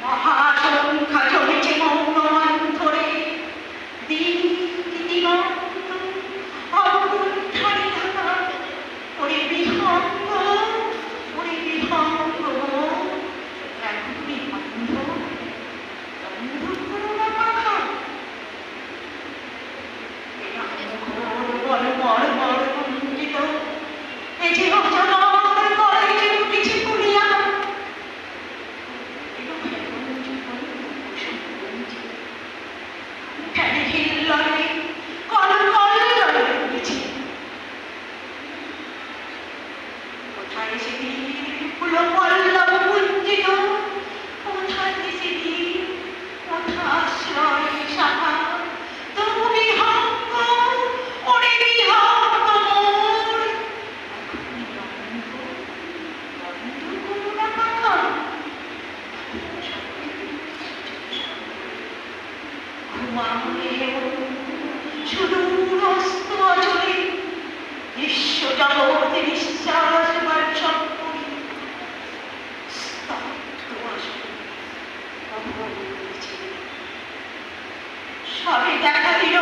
মহাসংখ্যা চলেছে মৌনমান ধরে দিগন্ত অবগুণ্ঠানি ঢাকা ওরে বিহঙ্গ এখনই অন্ধ অন্ধ করোনা পাখা বড় বড় বড় কুঞ্চিত এ যে অজানার গলায় যে উঠেছে কুড়িয়া ফ্যানে হিল লড়ে কল কল লড়ে উঠেছে কোথায় সে ফুল পল্লব কুঞ্চিত কোথায় সে কোথাশ্রয় শাখা তবু বিহঙ্গ ওরে বিহঙ্গ মোর এখনই বন্ধ করোনা পাখা ঘুমালেও সুদূরস্থ অচলে বিশ্বজগৎ নিঃশ্বাস বর্ষণ করি স্তব্ধ আসলে সবে দেখা দিল